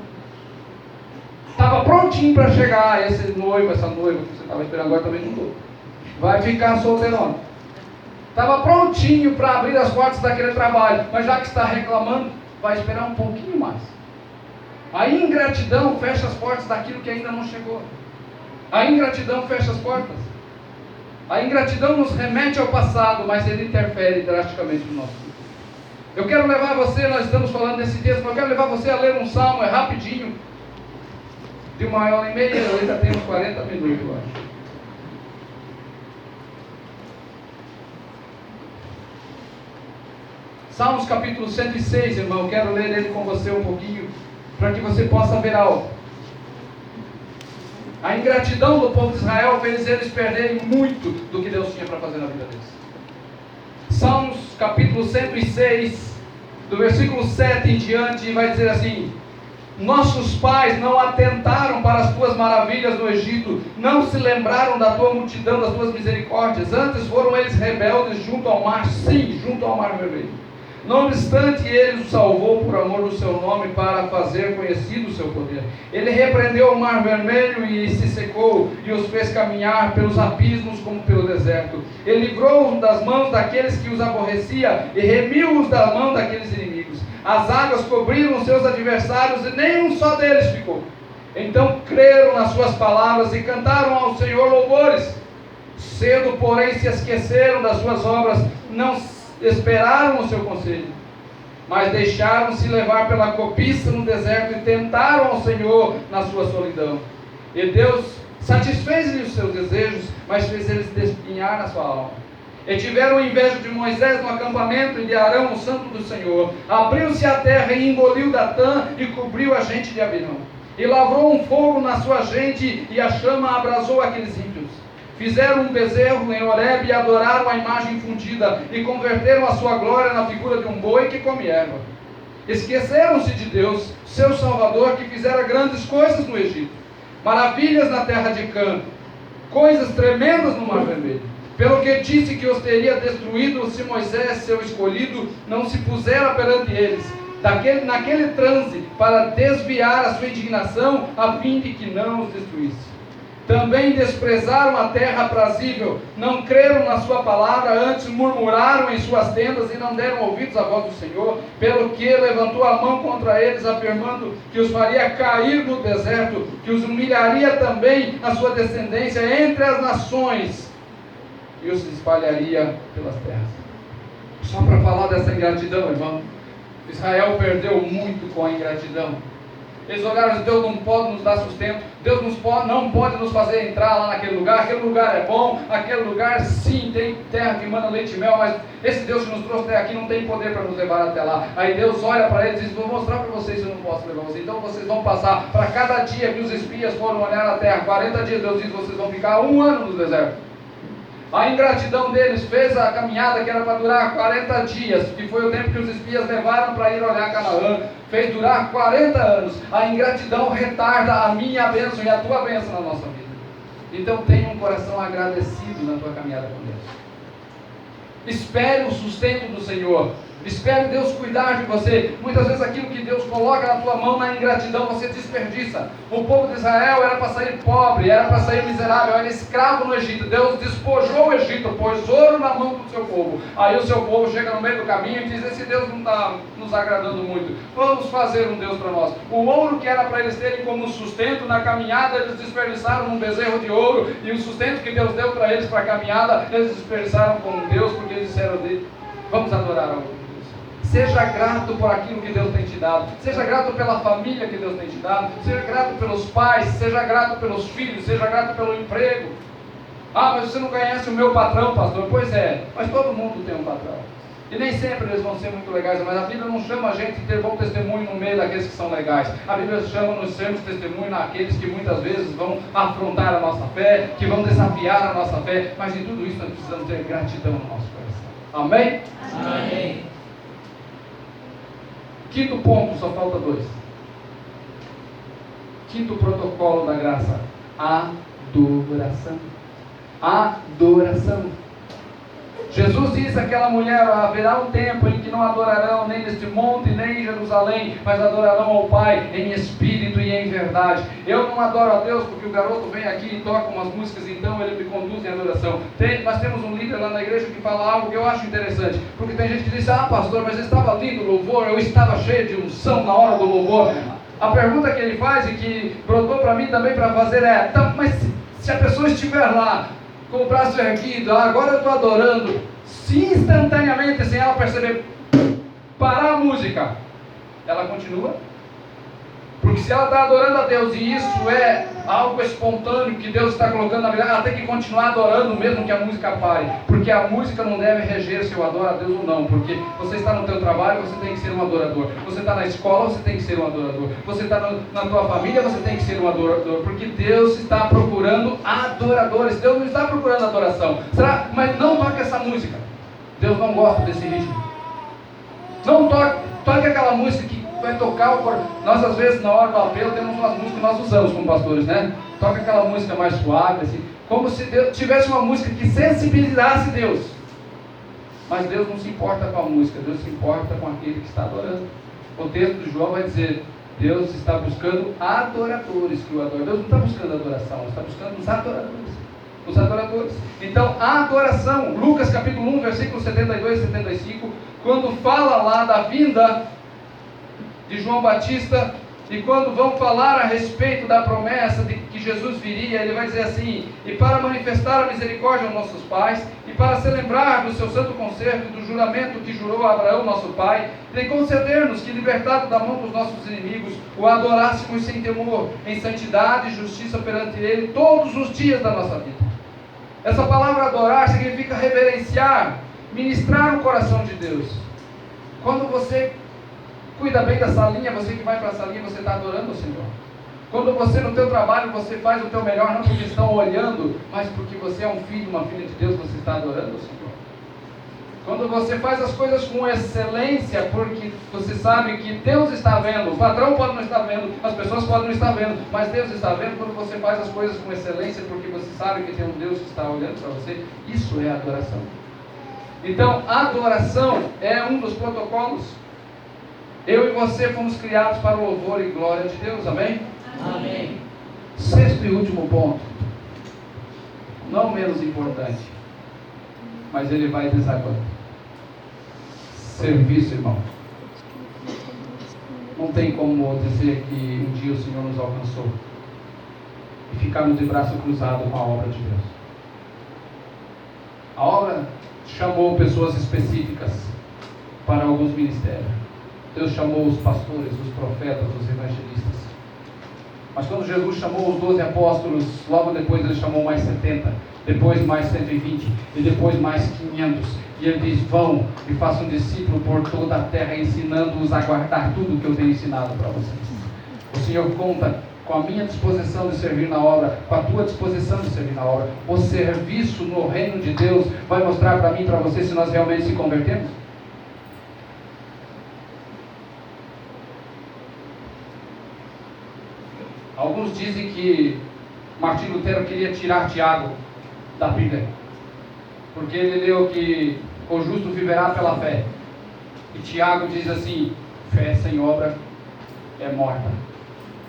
Estava prontinho para chegar esse noivo, essa noiva que você estava esperando, agora também não dou. Vai ficar solteirão. Estava prontinho para abrir as portas daquele trabalho, mas já que está reclamando, vai esperar um pouquinho mais. A ingratidão fecha as portas daquilo que ainda não chegou. A ingratidão fecha as portas. A ingratidão nos remete ao passado, mas ele interfere drasticamente no nosso futuro. Eu quero levar você, nós estamos falando desse texto, mas eu quero levar você a ler um salmo, é rapidinho, de 1h30, eu ainda tenho uns 40 minutos, eu acho. Salmos capítulo 106, irmão, eu quero ler ele com você um pouquinho, para que você possa ver algo. A ingratidão do povo de Israel fez eles perderem muito do que Deus tinha para fazer na vida deles. Salmos capítulo 106, do versículo 7 em diante, vai dizer assim: nossos pais não atentaram para as tuas maravilhas no Egito, não se lembraram da tua multidão, das tuas misericórdias, antes foram eles rebeldes junto ao mar, sim, junto ao mar vermelho. Não obstante, Ele os salvou por amor do seu nome, para fazer conhecido o seu poder. Ele repreendeu o mar vermelho e se secou, e os fez caminhar pelos abismos como pelo deserto. Ele livrou-os das mãos daqueles que os aborrecia, e remiu-os da mão daqueles inimigos. As águas cobriram os seus adversários, e nenhum só deles ficou. Então creram nas suas palavras e cantaram ao Senhor louvores. Cedo, porém, se esqueceram das suas obras, não esperaram o seu conselho, mas deixaram-se levar pela cobiça no deserto e tentaram ao Senhor na sua solidão. E Deus satisfez-lhes os seus desejos, mas fez eles despinhar na sua alma. E tiveram inveja de Moisés no acampamento e de Arão, o santo do Senhor. Abriu-se a terra e engoliu Datã e cobriu a gente de Abirão. E lavrou um fogo na sua gente, e a chama abrasou aqueles ímpios. Fizeram um bezerro em Horebe e adoraram a imagem fundida, e converteram a sua glória na figura de um boi que come erva. Esqueceram-se de Deus, seu Salvador, que fizera grandes coisas no Egito, maravilhas na terra de Cã, coisas tremendas no Mar Vermelho. Pelo que disse que os teria destruído, se Moisés, seu escolhido, não se pusera perante eles, naquele transe, para desviar a sua indignação, a fim de que não os destruísse. Também desprezaram a terra aprazível, não creram na sua palavra, antes murmuraram em suas tendas e não deram ouvidos à voz do Senhor, pelo que levantou a mão contra eles, afirmando que os faria cair no deserto, que os humilharia também a sua descendência entre as nações, e os espalharia pelas terras. Só para falar dessa ingratidão, irmão, Israel perdeu muito com a ingratidão. Eles olharam, Deus não pode nos dar sustento, Deus não pode nos fazer entrar lá naquele lugar, aquele lugar é bom, aquele lugar sim, tem terra que manda leite e mel, mas esse Deus que nos trouxe até aqui não tem poder para nos levar até lá. Aí Deus olha para eles e diz, vou mostrar para vocês se eu não posso levar vocês. Então vocês vão passar, para cada dia que os espias foram olhar a terra, 40 dias, Deus diz, vocês vão ficar 1 ano no deserto. A ingratidão deles fez a caminhada que era para durar 40 dias, que foi o tempo que os espias levaram para ir olhar Canaã, fez durar 40 anos. A ingratidão retarda a minha bênção e a tua bênção na nossa vida. Então tenha um coração agradecido na tua caminhada com Deus. Espere o sustento do Senhor. Espere Deus cuidar de você. Muitas vezes aquilo que Deus coloca na tua mão, na ingratidão, você desperdiça. O povo de Israel era para sair pobre, era para sair miserável, era escravo no Egito. Deus despojou o Egito, pôs ouro na mão do seu povo. Aí o seu povo chega no meio do caminho e diz, esse Deus não está nos agradando muito, vamos fazer um Deus para nós. O ouro que era para eles terem como sustento na caminhada, eles desperdiçaram num bezerro de ouro. E o sustento que Deus deu para eles para a caminhada, eles desperdiçaram com Deus, porque eles disseram dele, vamos adorar ao outro. Seja grato por aquilo que Deus tem te dado. Seja grato pela família que Deus tem te dado. Seja grato pelos pais. Seja grato pelos filhos. Seja grato pelo emprego. Ah, mas você não conhece o meu patrão, pastor. Pois é, mas todo mundo tem um patrão. E nem sempre eles vão ser muito legais. Mas a Bíblia não chama a gente de ter bom testemunho no meio daqueles que são legais. A Bíblia chama nos sermos testemunho naqueles que muitas vezes vão afrontar a nossa fé, que vão desafiar a nossa fé. Mas em tudo isso nós precisamos ter gratidão no nosso coração. Amém? Amém. Quinto ponto, só falta 2. Quinto protocolo da graça: adoração. Adoração. Jesus disse àquela mulher, haverá um tempo em que não adorarão nem neste monte, nem em Jerusalém, mas adorarão ao Pai em espírito e em verdade. Eu não adoro a Deus porque o garoto vem aqui e toca umas músicas, então ele me conduz em adoração. Nós temos um líder lá na igreja que fala algo que eu acho interessante, porque tem gente que diz, pastor, mas estava lindo o louvor, eu estava cheio de unção na hora do louvor. A pergunta que ele faz e que brotou para mim também para fazer é, mas se a pessoa estiver lá, com o braço erguido, agora eu estou adorando, se instantaneamente, sem ela perceber, parar a música, ela continua? Porque se ela está adorando a Deus e isso é algo espontâneo que Deus está colocando na vida, ela tem que continuar adorando mesmo que a música pare, porque a música não deve reger se eu adoro a Deus ou não, porque você está no teu trabalho, você tem que ser um adorador, você está na escola, você tem que ser um adorador, você está na tua família, você tem que ser um adorador, porque Deus está procurando adoradores. Deus não está procurando adoração. Mas não toque essa música, Deus não gosta desse ritmo. Não toque aquela música que vai tocar o coração. Nós às vezes na hora do apelo temos umas músicas que nós usamos como pastores, né? Toca aquela música mais suave, assim, como se Deus tivesse uma música que sensibilizasse Deus. Mas Deus não se importa com a música, Deus se importa com aquele que está adorando. O texto de João vai dizer, Deus está buscando adoradores que o adoram. Deus não está buscando adoração, Ele está buscando os adoradores. Os adoradores. Então, a adoração, Lucas capítulo 1, versículos 72 e 75, quando fala lá da vinda de João Batista, e quando vão falar a respeito da promessa de que Jesus viria, ele vai dizer assim, e para manifestar a misericórdia aos nossos pais, e para se lembrar do seu santo concerto e do juramento que jurou a Abraão nosso pai, e conceder-nos que, libertado da mão dos nossos inimigos, o adorássemos sem temor, em santidade e justiça perante ele, todos os dias da nossa vida. Essa palavra adorar significa reverenciar, ministrar o coração de Deus. Quando você cuida bem da salinha, você que vai para a salinha, você está adorando o Senhor. Quando você no teu trabalho, você faz o teu melhor, não porque estão olhando, mas porque você é um filho, uma filha de Deus, você está adorando o Senhor. Quando você faz as coisas com excelência, porque você sabe que Deus está vendo, o patrão pode não estar vendo, as pessoas podem não estar vendo, mas Deus está vendo. Quando você faz as coisas com excelência, porque você sabe que tem um Deus que está olhando para você, isso é adoração. Então, adoração é um dos protocolos. Eu e você fomos criados para o louvor e glória de Deus, amém? Amém. Sexto e último ponto, não menos importante, mas ele vai desaguando. Serviço, irmão. Não tem como dizer que um dia o Senhor nos alcançou e ficarmos de braço cruzado com a obra de Deus. A obra chamou pessoas específicas para alguns ministérios. Deus chamou os pastores, os profetas, os evangelistas. Mas quando Jesus chamou os 12 apóstolos, logo depois ele chamou mais 70, depois mais 120 e depois mais 500. E ele diz: vão e façam discípulo por toda a terra, ensinando-os a guardar tudo que eu tenho ensinado para vocês. O Senhor conta com a minha disposição de servir na obra, com a tua disposição de servir na obra. O serviço no reino de Deus vai mostrar para mim e para você se nós realmente se convertemos. Alguns dizem que Martim Lutero queria tirar Tiago da Bíblia, porque ele leu que o justo viverá pela fé. E Tiago diz assim: fé sem obra é morta.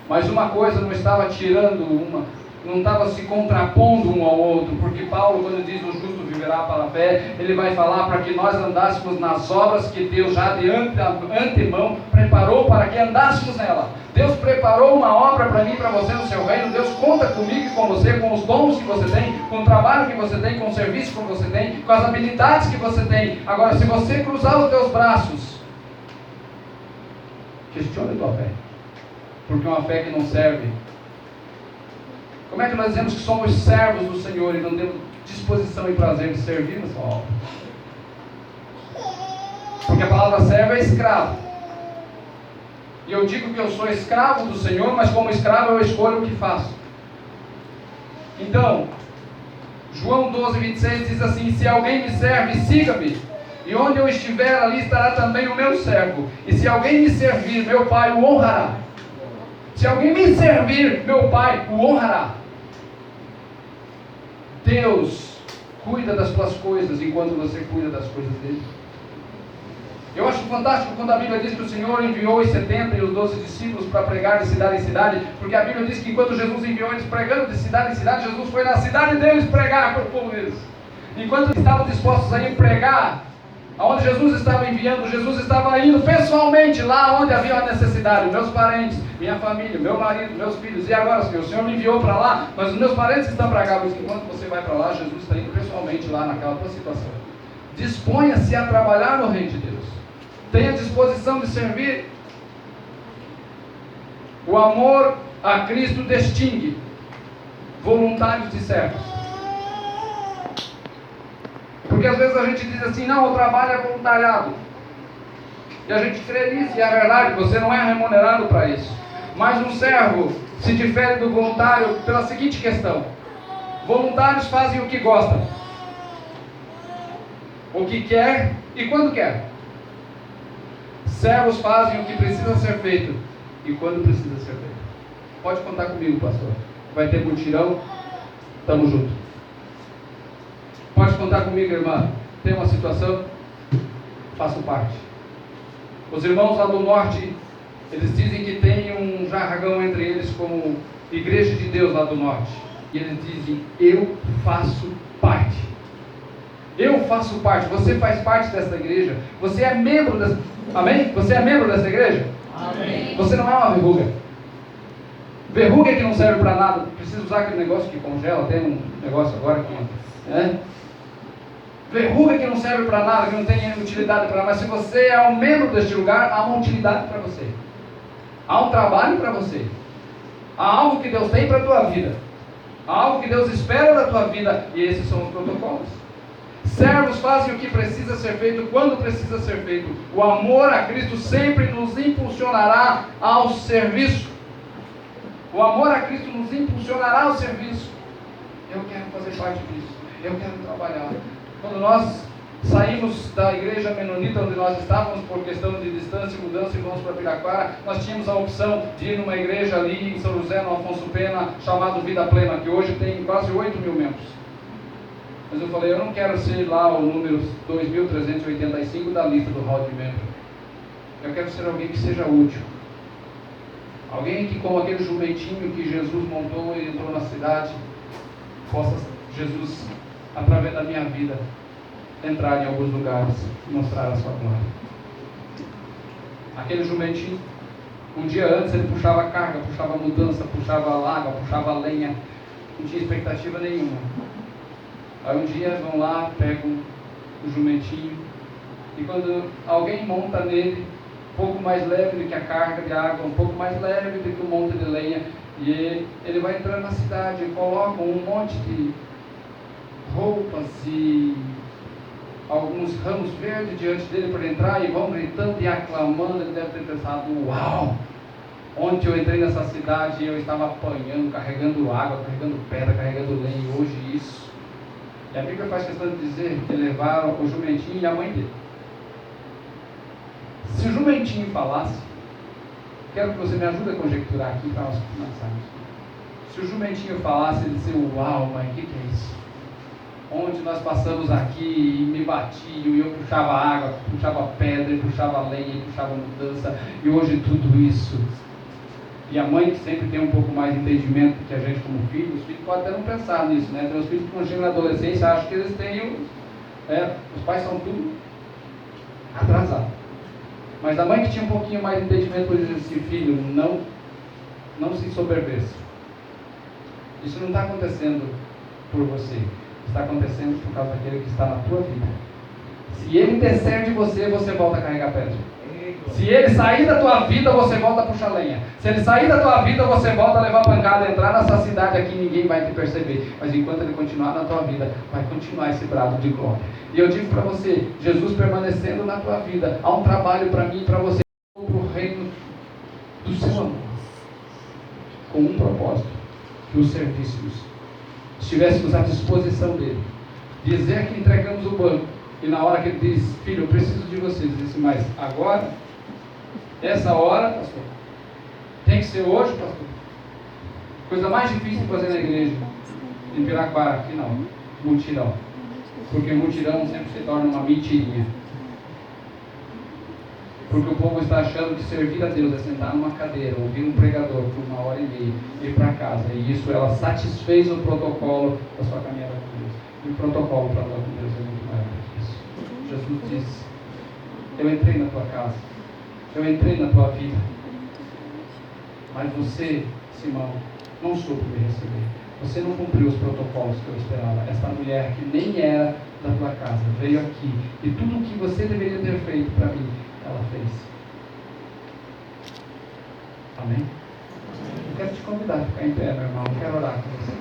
Mas uma coisa não estava tirando uma, não estava se contrapondo um ao outro, porque Paulo, quando diz o justo viverá pela fé, ele vai falar para que nós andássemos nas obras que Deus já de antemão preparou para que andássemos nela. Deus preparou uma obra para mim e para você no seu reino. Deus conta comigo e com você, com os dons que você tem, com o trabalho que você tem, com o serviço que você tem, com as habilidades que você tem. Agora, se você cruzar os teus braços, questione a tua fé, porque uma fé que não serve. Como é que nós dizemos que somos servos do Senhor e não temos disposição e prazer de servir na sua obra? Porque a palavra servo é escravo. E eu digo que eu sou escravo do Senhor, mas como escravo eu escolho o que faço. Então, João 12:26 diz assim: se alguém me serve, siga-me, e onde eu estiver, ali estará também o meu servo. E se alguém me servir, meu Pai o honrará. Se alguém me servir, meu Pai o honrará. Deus cuida das tuas coisas enquanto você cuida das coisas dele. Eu acho fantástico quando a Bíblia diz que o Senhor enviou os 70 e os 12 discípulos para pregar de cidade em cidade, porque a Bíblia diz que enquanto Jesus enviou eles pregando de cidade em cidade, Jesus foi na cidade deles pregar para o povo deles. Enquanto estavam dispostos a ir pregar, aonde Jesus estava enviando, Jesus estava indo pessoalmente lá onde havia a necessidade. Meus parentes, minha família, meu marido, meus filhos. E agora, Senhor, o Senhor me enviou para lá, mas os meus parentes estão para cá. Mas enquanto você vai para lá, Jesus está indo pessoalmente lá naquela tua situação. Disponha-se a trabalhar no reino de Deus. Tenha disposição de servir. O amor a Cristo distingue voluntários de servos. Porque às vezes a gente diz assim: não, o trabalho é voluntariado. E a gente crê nisso, e é verdade, você não é remunerado para isso. Mas um servo se difere do voluntário pela seguinte questão: voluntários fazem o que gostam, o que quer e quando quer. Servos fazem o que precisa ser feito e quando precisa ser feito. Pode contar comigo, pastor. Vai ter mutirão, tamo junto. Pode contar comigo, irmã. Tem uma situação, faço parte. Os irmãos lá do norte, eles dizem que tem um jargão entre eles como Igreja de Deus lá do norte. E eles dizem: eu faço parte. Eu faço parte. Você faz parte dessa igreja. Você é membro dessa... Amém? Você é membro dessa igreja? Amém. Você não é uma verruga. Verruga que não serve para nada. Precisa usar aquele negócio que congela. Tem um negócio agora que... né? Verruga que não serve para nada, que não tem utilidade para nada. Mas se você é um membro deste lugar, há uma utilidade para você. Há um trabalho para você. Há algo que Deus tem para a tua vida. Há algo que Deus espera da tua vida, e esses são os protocolos. Servos fazem o que precisa ser feito, quando precisa ser feito. O amor a Cristo sempre nos impulsionará ao serviço. O amor a Cristo nos impulsionará ao serviço. Eu quero fazer parte disso. Eu quero trabalhar. Quando nós saímos da igreja menonita onde nós estávamos por questão de distância e mudança e vamos para Piraquara, nós tínhamos a opção de ir numa igreja ali em São José, no Afonso Pena, chamado Vida Plena, que hoje tem quase 8 mil membros. Mas eu falei, eu não quero ser lá o número 2385 da lista do hall de membros. Eu quero ser alguém que seja útil. Alguém que, como aquele jumentinho que Jesus montou e entrou na cidade, possa Jesus, através da minha vida, entrar em alguns lugares e mostrar a sua glória. Aquele jumentinho, um dia antes ele puxava carga, puxava mudança, puxava água, puxava lenha, não tinha expectativa nenhuma. Aí um dia vão lá, pegam o jumentinho, e quando alguém monta nele, um pouco mais leve do que a carga de água, um pouco mais leve do que o monte de lenha, e ele vai entrando na cidade, e colocam um monte de roupas e alguns ramos verdes diante dele para entrar, e vão gritando e aclamando. Ele deve ter pensado, uau! Ontem eu entrei nessa cidade e eu estava apanhando, carregando água, carregando pedra, carregando lenha, e hoje isso. E a Bíblia faz questão de dizer que levaram o jumentinho e a mãe dele. Se o jumentinho falasse, quero que você me ajude a conjecturar aqui para nós começarmos. Se o jumentinho falasse, ele dizia, uau, mãe, o que é isso? Onde nós passamos aqui e me batiam, e eu puxava água, puxava pedra, e puxava lenha, e puxava mudança, e hoje tudo isso. E a mãe, que sempre tem um pouco mais de entendimento que a gente como filho, os filhos podem até não pensar nisso, né? Tem os filhos que quando chegam na adolescência acham que eles têm, os pais são tudo atrasados. Mas a mãe que tinha um pouquinho mais de entendimento, por dizer assim, filho, não se ensoberbeça. Isso não está acontecendo por você, está acontecendo por causa daquele que está na tua vida. Se ele descer de você, você volta a carregar pedra. Se ele sair da tua vida, você volta a puxar lenha. Se ele sair da tua vida, você volta a levar pancada, entrar nessa cidade aqui, ninguém vai te perceber. Mas enquanto ele continuar na tua vida, vai continuar esse brado de glória. E eu digo para você, Jesus permanecendo na tua vida, há um trabalho para mim e para você, para o reino do seu amor, com um propósito, que os servíssemos estivéssemos à disposição dele. Dizer que entregamos o banco, e na hora que ele diz, filho, eu preciso de vocês, ele disse, mas agora, essa hora, pastor, tem que ser hoje, pastor. Coisa mais difícil de fazer na igreja, em Piraquara, aqui não, mutirão. Porque mutirão sempre se torna uma mentirinha. Porque o povo está achando que servir a Deus é sentar numa cadeira, ouvir um pregador por 1 hora e meia, ir para casa. E isso ela satisfez o protocolo da sua caminhada com Deus. E o protocolo para andar com Deus é muito maior que isso. Jesus disse, eu entrei na tua casa, eu entrei na tua vida, mas você, Simão, não soube me receber. Você não cumpriu os protocolos que eu esperava. Esta mulher que nem era da tua casa, veio aqui, e tudo o que você deveria ter feito para mim, ela fez. Amém? Eu quero te convidar a ficar em pé, meu irmão. Eu quero orar com você.